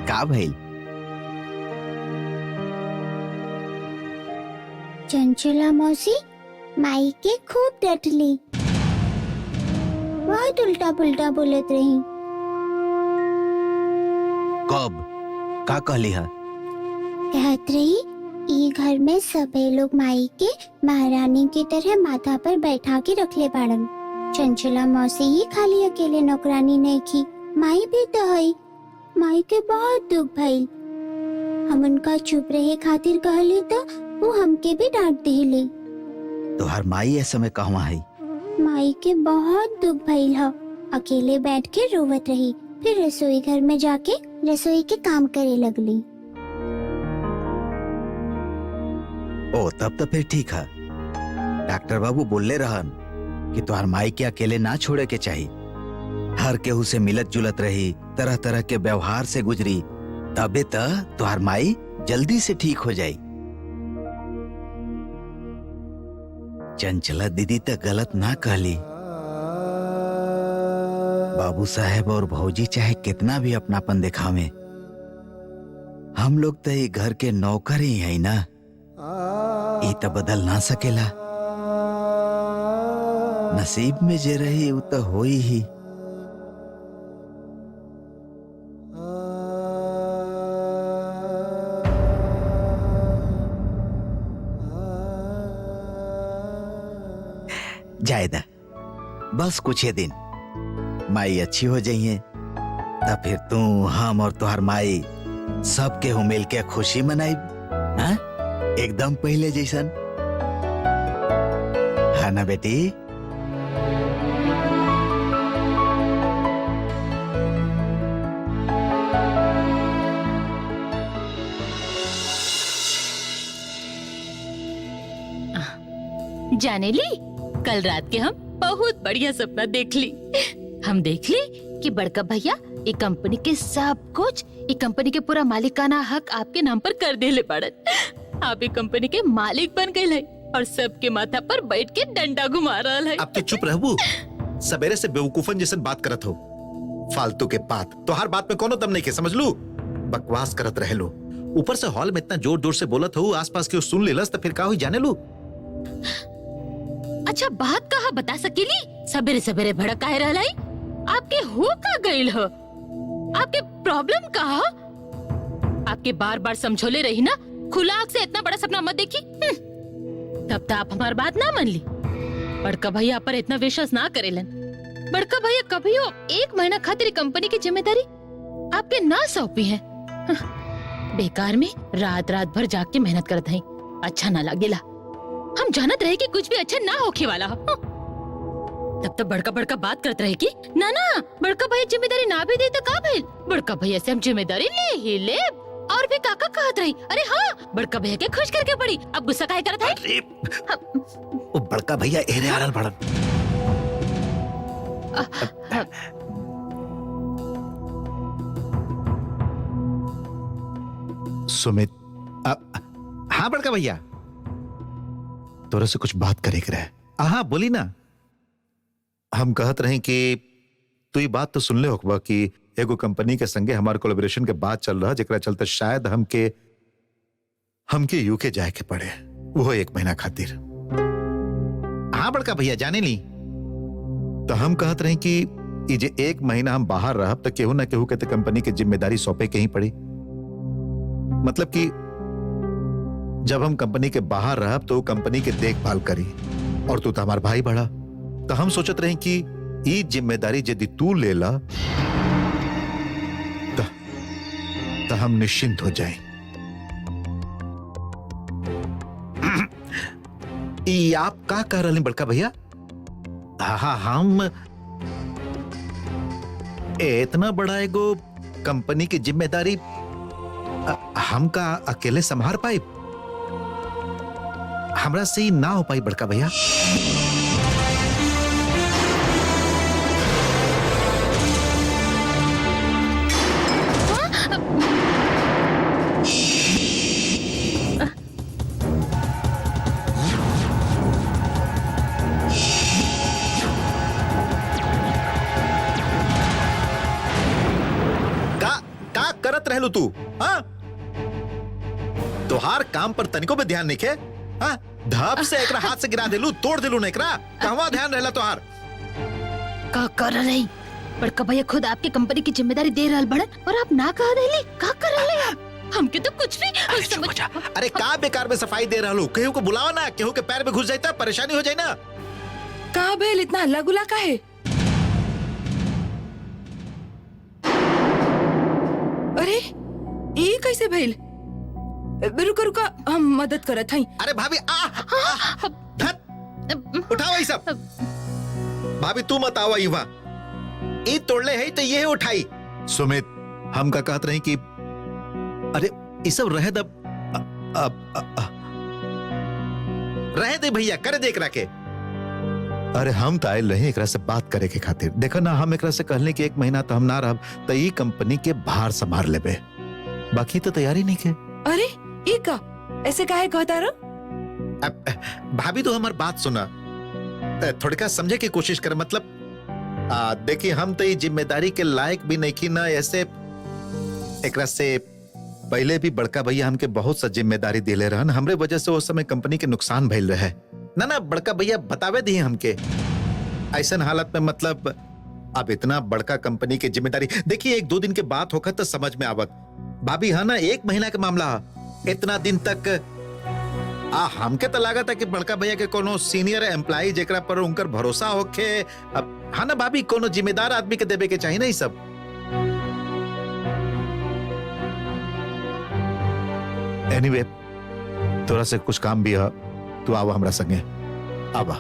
का भइल? चंचला मौसी माई के खूब डटली, बहुत उल्टा पुल्टा बोलत रही। कब? का कहली हा? कहत रही ई घर में सबे लोग माई के महारानी की तरह माथा पर बैठा के रखले बाड़न। चंचला मौसी ही खाली अकेले नौकरानी नहीं की, माई भी तो हई। माई के बहुत दुख भइल, हम उनका चुप रहे खातिर कहली तो वो हमके भी डांट दिली। तोहर माई ऐसे में कहवा है? माई के बहुत दुख भइल ह, अकेले बैठ के रोवत रही, फिर रसोई घर में जाके रसोई के काम करे लगली। ओ तब तो फिर ठीक है। डॉक्टर बाबू बोले रहन कि तोहर माई के अकेले ना छोड़े के चाहिए, हर केहू से मिलत जुलत रही, तरह तरह के व्यवहार से गुजरी, तबे तो तोहर माई जल्दी से ठीक हो जाई। चंचला दीदी तो गलत ना कहली। बाबू साहेब और भौजी चाहे कितना भी अपनापन दिखावे, हम लोग तो ये घर के नौकर ही है ना, ये तो बदल ना सकेला। नसीब में जे रही वो तो होई ही। जायदा बस कुछ ही दिन माई अच्छी हो जाइए, तब फिर तू हम और तुहार माई सब के मिल के खुशी मनाई, हाँ? एकदम पहले जैसन, है ना बेटी? जाने ली, कल रात के हम बहुत बढ़िया सपना देख ली। हम देख ली कि बड़का भैया ये कंपनी के सब कुछ, ये कंपनी के पूरा मालिकाना हक आपके नाम पर कर देले पड़त। आप ये कंपनी के मालिक बन गए है और सबके माथा पर बैठ के डंडा घुमा रहा है। अब तो चुप रहबू, सवेरे से बेवकूफन जैसे बात करत हो, फालतू के बात। तो हर बात में कोनो दम नहीं के, समझ लू? बकवास करत रह लो, ऊपर से हॉल में इतना जोर जोर से बोलत हो, आसपास के सुन लेलस तो फिर का हुई जाने लू? अच्छा बात कहा बता सकेली? सवेरे सवेरे भड़क आए रहलाई? आपके हो का गइल हो? आपके प्रॉब्लम कहा? आपके बार बार समझोले रही ना, खुला आँख से इतना बड़ा सपना मत देखी। तब तो आप हमारी बात ना मान ली। बड़का भैया पर इतना विश्वास ना करेलन। बड़का भैया कभी हो 1 महीना खातिर कंपनी की जिम्मेदारी आपके ना सौंपी है। बेकार में रात रात भर जाग के मेहनत करत है, अच्छा ना लगेला। हम जानत रहे कि कुछ भी अच्छा ना होके वाला हो। तब तो बड़का बड़का बात करते रहे कि ना ना बड़का भैया जिम्मेदारी ना भी दे तो का भइल, बड़का भैया से हम जिम्मेदारी ले ही ले। और भी काका कहत रही, अरे हाँ बड़का भैया के खुश करके पड़ी। अब गुस्सा काहे करत है? अरे वो बड़का भैया एरे आरल पड़न। सुमित, हाँ बड़का भैया, तोरे से कुछ बात करे के रहे। हाँ बोली ना। हम कहत रहे कि तू ये बात तो सुन ले होकबा कि एगो कंपनी के संगे हमारे कोलैबोरेशन के बात चल रहा, जेकरा चलते शायद हमके यूके जाए के पड़े, वो 1 महीना खातिर। हाँ बड़का भैया जाने ली। तो हम कहत रहे कि ये जे 1 महीना हम बाहर रहब तो केहू ना केहू के कंपनी की जिम्मेदारी सौंपे के ही पड़ी। मतलब कि जब हम कंपनी के बाहर रहब तो कंपनी के देखभाल करी, और तू तो हमार भाई बड़ा, तो हम सोचत रहे कि ये जिम्मेदारी यदि तू लेला तो हम निश्चिंत हो जाएं। ये आप का कह रहे हैं बड़का भैया? हाँ हम इतना बड़ा एगो कंपनी की जिम्मेदारी हम का अकेले संभाल पाई? हमरा से ही ना हो पाई बड़का भैया। करत रहलू तू? हाँ, तोहार काम पर तनिको पे ध्यान नहीं के। हाँ, धप से एकरा हाथ से गिरा देलू, तोड़ देलू नहीं एकरा। कहवा ध्यान रहला तोहार? का कर रही बड़का भैया खुद आपके कंपनी की जिम्मेदारी दे रहल बड़न और आप ना कह देली। का कर रहे आप? हमके तो कुछ नहीं समझ। अरे का बेकार में सफाई दे रहलू? केहू को बुलाओ ना, केहू के पैर में घुस जाता परेशानी हो जाए ना। कहा भेल इतना हल्ला गुला का है? अरे ये कैसे भेल? रुका रुका, हम मदद करत हई। अरे भाभी उठाओ ये सब। भाभी तू मत आवा युवा, ई तोड़ले है तो ये उठाई। सुमित, हम का कहत रही कि अरे ये सब रह दब, रह दे भैया, कर दे एकरा के। अरे हम तो आए रहे एकरा से बात करे के खातिर। देखो ना, हम एकरा से कहले कि 1 महीना तो हम ना रहब, तो ई कंपनी के भार संभाल लेबे। बाकी तो तैयारी नहीं के। अरे ये का ऐसे काहे कहता रहो? भाभी तो हमारी बात सुना, थोड़ी का समझे की कोशिश कर। मतलब देखिए, हम तो ये जिम्मेदारी के लायक भी नहीं की ना। ऐसे एकरा से पहले भी बड़का भैया हमके बहुत सा जिम्मेदारी दिले रहन, हमरे वजह से उस समय कंपनी के नुकसान भइल रहे ना। ना बड़का भैया बतावे दिए हमके ऐसन हालत में। मतलब अब इतना बड़का कंपनी की जिम्मेदारी, देखिए 1-2 दिन के बात होकर तो समझ में आवत। भाभी है ना, 1 महीना का मामला, इतना दिन तक हमके तो लगा था कि बड़का भैया के कोनो सीनियर एम्प्लॉय जेकरा पर उनकर भरोसा होके। अब हाँ ना भाभी, कोनो जिम्मेदार आदमी के देवे के चाहिए ना ये सब। एनीवे, तोरा से कुछ काम भी है, तू आवा हमरा संगे। आवा।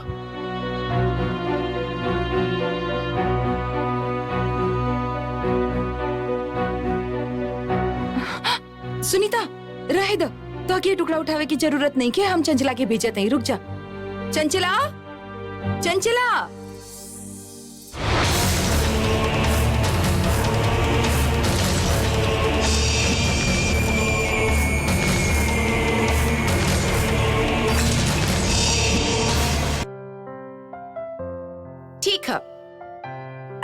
सुनीता, रहे दो, तो ये टुकड़ा उठावे की जरूरत नहीं के, हम चंचला के भेजत नहीं। रुक जा चंचला, चंचला। ठीक है,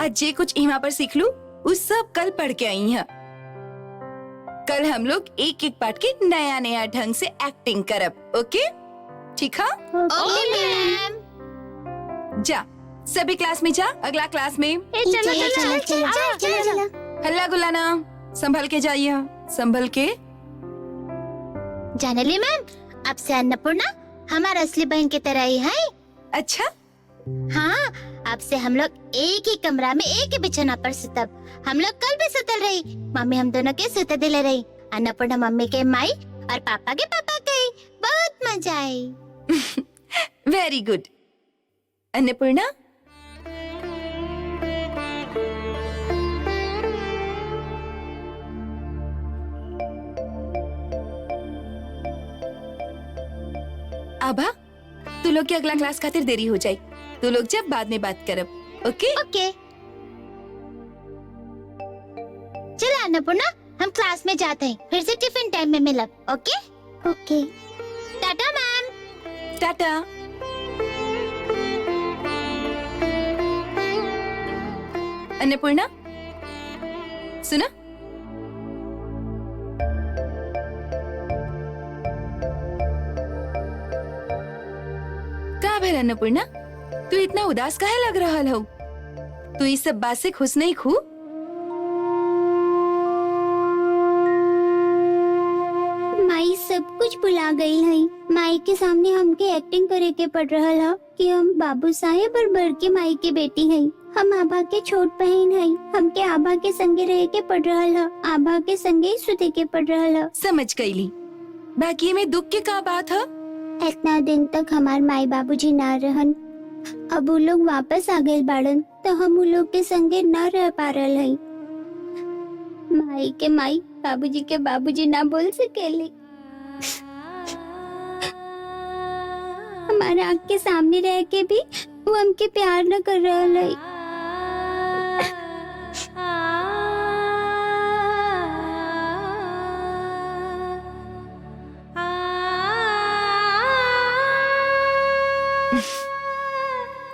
आज जे कुछ यहाँ पर सीख लू उस सब कल पढ़ के आई है। कल हम लोग एक एक पार्ट की नया नया ढंग से एक्टिंग करब। ओके? ठीक है? ओके मैम। जा सभी क्लास में जा, अगला क्लास में। चलो। हल्ला गुल्ला ना, संभल के जाइए, संभल के। जाने ली मैम, अब से अन्नपूर्णा हमारा असली बहन की तरह ही है। अच्छा, हाँ, अब से हम लोग एक ही कमरा में एक ही बिछाना पर सुतब। हम लोग कल भी सुतल रही, मम्मी हम दोनों के सुते दिले रही। अन्नपूर्णा मम्मी के माई और पापा के पापा के। बहुत मजा आई। Very good. अन्नपूर्णा, आभा, तू लोग की अगला क्लास खातिर देरी हो जाए, तू लोग जब बाद में बात करब। ओके? ओके। चलो अन्नपूर्णा, हम क्लास में जाते हैं, फिर से टिफिन टाइम में मिलब। ओके? ओके। टाटा मैम। टाटा। अन्नपूर्णा, सुना? का भेल अन्नपूर्णा, तू इतना उदास काहे लग रहा हो? तू इस सब बात से खुश नहीं खू? माई सब कुछ भुला गई है। माई के सामने हमके एक्टिंग करे के पड़ रहा है कि हम बाबू साहेब और बड़के माई के बेटी हैं। हम आभा के छोट बहन हैं। हमके आभा के संगे रह के पड़ रहा है, आभा के संगे ही सुते के पड़ रहा है। समझ गईली। बाकी में दुख के का बात है? इतना दिन तक हमार माई बाबूजी ना रहन, अब वो लोग वापस आ गए बाड़न, तो हम उन लोग के संगे न रह पा रहे हैं। माई के माई, बाबूजी के बाबूजी ना बोल सकेली। हमारे आँख के सामने रह के भी वो हमके प्यार न कर रहा है।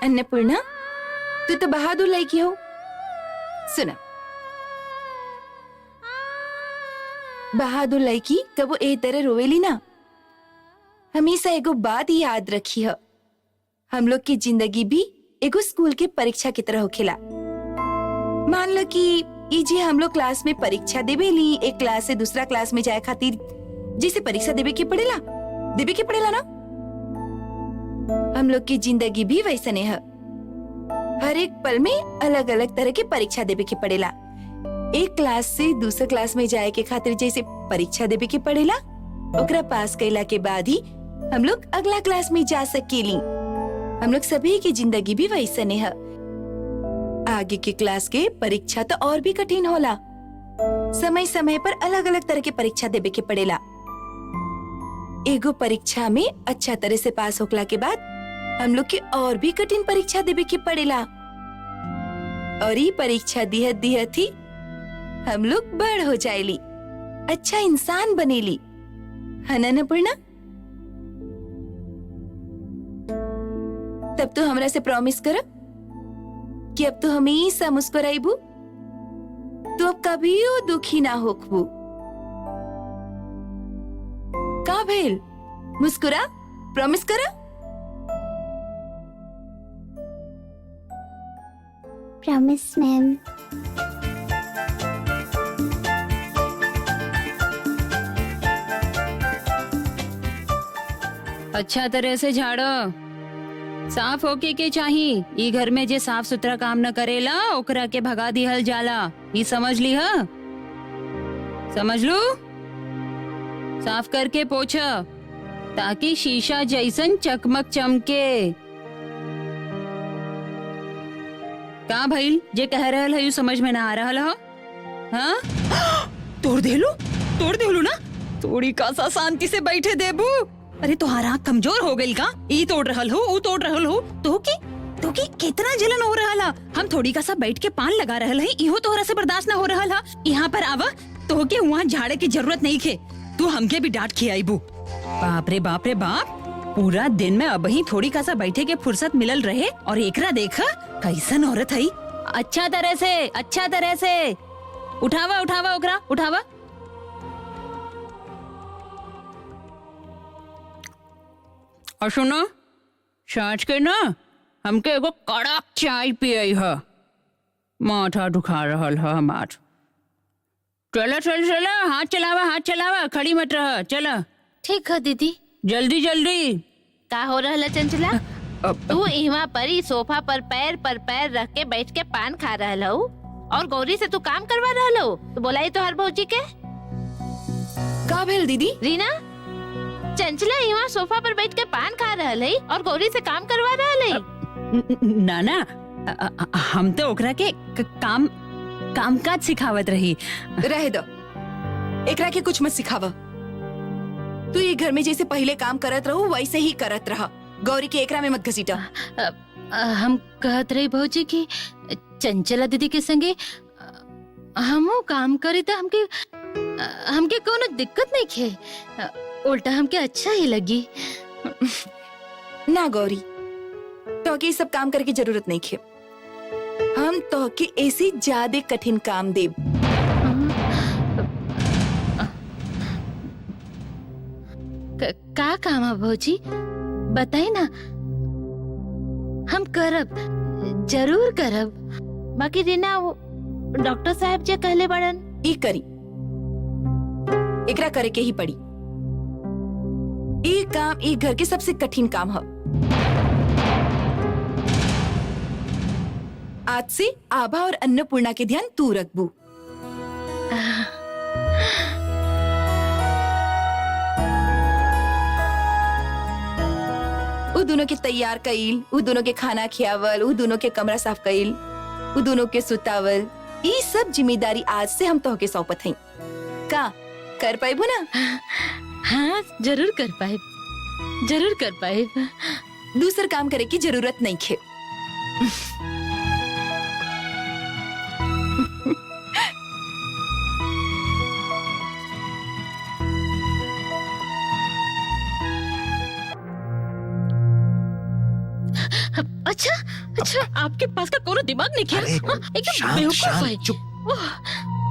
अन्नपूर्णा, तू तो बहादुर लड़की हो। सुना, बहादुर लड़की कबो ए तरह रोवेली ना। हमेशा एगो बात याद रखी है, हम लोग की जिंदगी भी एगो स्कूल के परीक्षा की तरह होखेला। मान लो कि ई जे हम लोग क्लास में परीक्षा देवे ली, एक क्लास से दूसरा क्लास में जाए खातिर जैसे परीक्षा देवे के पड़ेला ना, हम लोग की जिंदगी भी वैसने है। हर एक पल में अलग अलग तरह की परीक्षा देवे के पड़ेला। एक क्लास से दूसरे क्लास में जाए के खातिर जैसे परीक्षा देवे के पड़ेला, ओकरा पास कैला के बाद ही हम लोग अगला क्लास में जा सकेली। हम लोग सभी की जिंदगी भी वैसने है। आगे के क्लास के परीक्षा तो और भी कठिन होला। समय समय पर अलग अलग तरह के परीक्षा देवे के पड़ेला। एगो परीक्षा में अच्छा तरह से पास होखला के बाद हम लोग के और भी कठिन परीक्षा देवे के पड़ेला, और ये परीक्षा दिहत दिहत ही हम लोग बड़ हो जाएली, अच्छा इंसान बनेली, है ना अन्नपूर्णा? तब तो हमरा से प्रॉमिस करो कि अब तो हमेशा मुस्कुराइबू, तो अब कभी दुखी ना होखबू। का भेल? मुस्कुरा, प्रॉमिस करो। Promise ma'am. अच्छा तरह से झाड़ो, साफ होके के चाहिए। ई घर में जे साफ सुथरा काम न करेला ओकरा के भगा दिहल जाला, ई समझ ली है? समझ लू? साफ करके पोछा ताकि शीशा जैसन चकमक चमके। का भइल जे कह रहल है समझ में ना आ रहल हो? हाँ? तोड़ देलू ना? थोड़ी का सा शांति से बैठे देबू। अरे तुम्हारा आँख कमजोर हो गई का? ई तोड़ रहल हो, ऊ तोड़ रहल हो, तो की कितना जलन हो रहा ला? हम थोड़ी का सा बैठ के पान लगा रहल है, इहो तोहरा से बर्दाश्त ना हो रहल हा। यहाँ पर आवा, तो के वहाँ झाड़े की जरूरत नहीं खे, तू हमके भी डांट खियाईबू। बाप रे बाप, पूरा दिन में अब ही थोड़ी का सा बैठे के फुर्सत मिलल रहे और एकरा देखा कैसन औरत है। अच्छा तरह से उठावा ओकरा, उठावा। और सुनो, साँझ के ना हमके एगो कड़क चाय पियई है, माथा दुखा रहल है हमार। चला, हाथ चलावा, खड़ी मत रह, चला। ठीक है दीदी। जल्दी। का हो रहा चंचला? तू इहाँ पर ही सोफा पर पैर रख के बैठ के पान खा रहा हो और गौरी से तू काम करवा रहा हो, तो बोला तो हर भौजी के। का भेल दीदी? रीना, चंचला इहाँ सोफा पर बैठ के पान खा रहा है और गौरी से काम करवा रहा है। ना, हम तो ओकरा के काम काज सिखावत रही। रहे दो, एकरा के कुछ मत सिखावा। तू ये घर में जैसे पहले काम करत रहो वैसे ही करत रहा। गौरी के एकरा में मत घसीटा। हम कहत रही भौजी की चंचला दीदी के संगे हमो काम करे तो हमके कोनो दिक्कत नहीं खे, उल्टा हमके अच्छा ही लगी। ना गौरी, तो के सब काम करके जरूरत नहीं खे। हम तो के ऐसी ज्यादा कठिन काम देब। का काम है भौजी, बताई ना, हम करब, जरूर करब। बाकी रीना, वो डॉक्टर साहब जे कहले बड़न ई करी, एकरा करे के ही पड़ी। ई काम ई घर के सबसे कठिन काम है। आज से आभा और अन्नपूर्णा के ध्यान तू रखबू। उ दोनों के तैयार कईल, उ दोनों के खाना खियावल, उ दोनों के कमरा साफ कईल, उ दोनों के सुतावल, ये सब जिम्मेदारी आज से हम तोहके सौंपत हई। का कर पाइबू ना? हाँ, जरूर कर पाए। दूसर काम करे की जरूरत नहीं खे। अच्छा, आपके पास का कोनो दिमाग नहीं क्या? अरे, एकदम शांत, बेवकूफ है। चुप।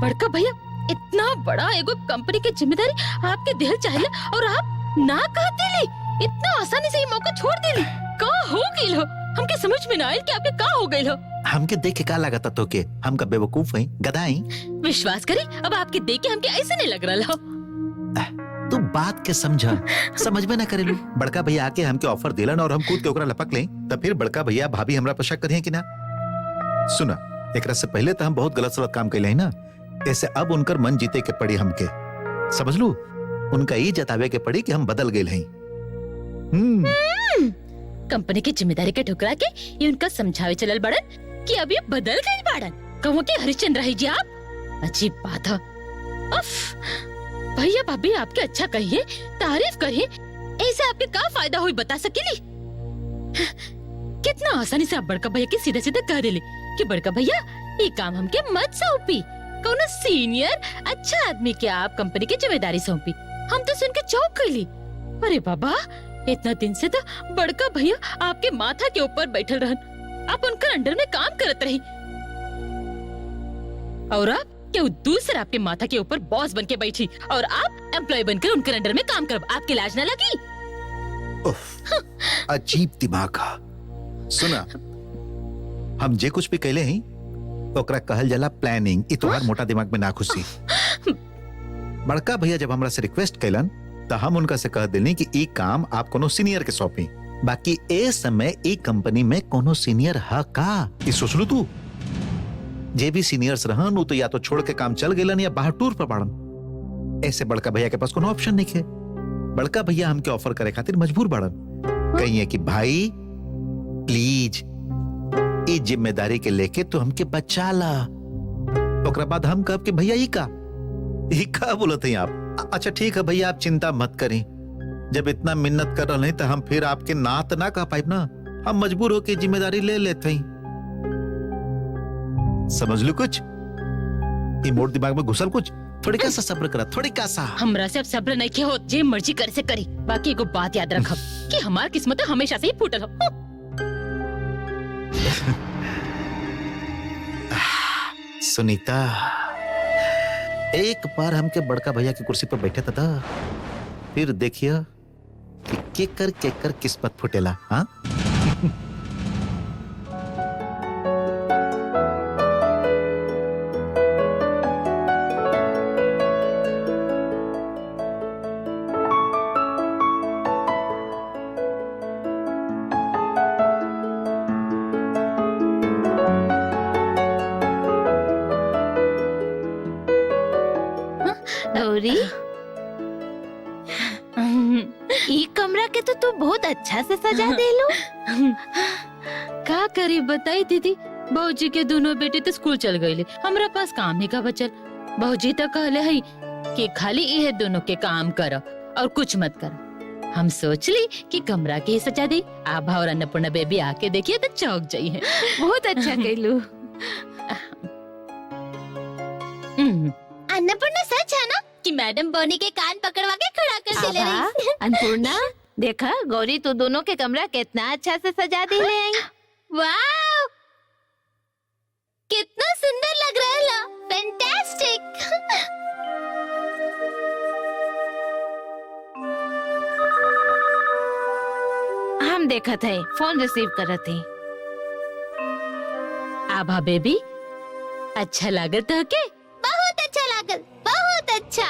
बड़का भैया इतना बड़ा एगो कंपनी की जिम्मेदारी आपके दिल चाहिए और आप ना कह दिली। इतना आसानी से ये मौका छोड़ दिली। का हो गई हो? हमके समझ में ना आयल कि आपके का हो गई हो। हमके देख के का लगा था तो के हमका बेवकूफ है, गधा है। विश्वास करी, अब आपके देख के हमके ऐसे नहीं लग रहा हो। तू बात के समझा, समझ में ना करेलू। बड़का भैया आके हमके ऑफर दिलन और हम कूद के ओकरा लपक लें, तब फिर बड़का भैया भाभी हमरा पर शक करिए कि ना। सुना, एकरा से पहले तो हम बहुत गलत सलत काम कैले हैं ना, ऐसे अब उनकर मन जीते के पड़ी हमके, समझ लू। उनका ये जतावे के पड़ी कि हम बदल गए हैं। कंपनी की जिम्मेदारी के ठुकरा के ये उनका समझावे चलल बड़न कि अब ये बदल गए बाड़न। कहूँ कि हरिश्चंद्र रही जी आप। अजीब बात है। उफ, भैया भाभी आपके अच्छा कहिए, तारीफ करिए, ऐसे आपके का फायदा हुई बता सकेली। कितना आसानी से आप बड़का भैया के सीधे सीधे कह देली कि बड़का भैया ये काम हमके मत सौंपी। कौन सीनियर अच्छा आदमी के आप कंपनी की जिम्मेदारी सौंपी। हम तो सुन के चौंक गईली। अरे बाबा, इतना दिन से तो बड़का भैया आपके माथा के ऊपर बैठल रहन, आप उनका अंडर में काम करत रही और आप क्या दूसरा आपके माथा के ऊपर बॉस बन के बैठी और आप एम्प्लॉय बनकर उनके अंडर में काम करब। आपके लाज न लगी? अजीब दिमाग का। सुना, हम जे कुछ भी कहले हैं ओकरा कहल जाला प्लानिंग। ई तोहार मोटा दिमाग में ना खुशी। बड़का भैया जब हमरा से रिक्वेस्ट कैलन तो हम उनका से कह देनी कि ई काम आप कोनो सीनियर के सौंपी। बाकी ए समय ई कंपनी में कोनो सीनियर है का, ई सोच लू तू। जे भी सीनियर्स रहन वो तो या तो छोड़ के काम चल गेलन या बाहर टूर पर बाड़न। ऐसे बड़का भैया के पास कोनो ऑप्शन नहीं है। बड़का भैया हमके ऑफर करे खातिर मजबूर बाड़न। कहिए कि भाई प्लीज ई जिम्मेदारी के लेके तो हमके बचा ला। ओकरा बाद हम कब कि भैया ई का बोलत हैं आप। अच्छा ठीक है भैया, आप चिंता मत करें। जब इतना मिन्नत कर रहे हैं तो हम फिर आपके नात ना कह पाइब ना, हम मजबूर होके जिम्मेदारी ले लेते हैं। समझ लो कुछ ई मोर दिमाग में घुसल कुछ। थोड़ी का सा सब्र करा, थोड़ी का सा। हमरा से अब सब्र नहीं किया हो, जे मर्जी करे से करी। बाकी एगो बात याद रखब कि हमार किस्मत हमेशा से ही फूटल हो। सुनीता, एक बार हमके बड़का भैया की कुर्सी पर बैठे था, फिर देखिए कि केकर किस्मत फुटेला। हाँ गौरी, ई कमरा के तो तू बहुत अच्छा से सजा देलू। का करी बताई दीदी, बहूजी के दोनों बेटे तो स्कूल चल गए, हमरा पास काम नहीं का बचल। बहूजी तो कहले है कि खाली ये दोनों के काम करो और कुछ मत करो। हम सोच ली कि कमरा के ही सजा दी। आभा और अन्नपूर्णा बेबी आके देखिए तो चौक जाई है। बहुत अच्छा कैलू। अन्नपूर्णा सच है ना कि मैडम बॉनी के कान पकड़वा के खड़ा कर दिले रही। अन्नपूर्णा देखा, गौरी तू दोनों के कमरा कितना अच्छा से सजा दे ले आई। वाव, कितना सुंदर लग रहा है। फैंटास्टिक। हम देखा थे, फोन रिसीव करत थे। आभा बेबी, अच्छा लागत है के? बहुत अच्छा लागल, बहुत अच्छा।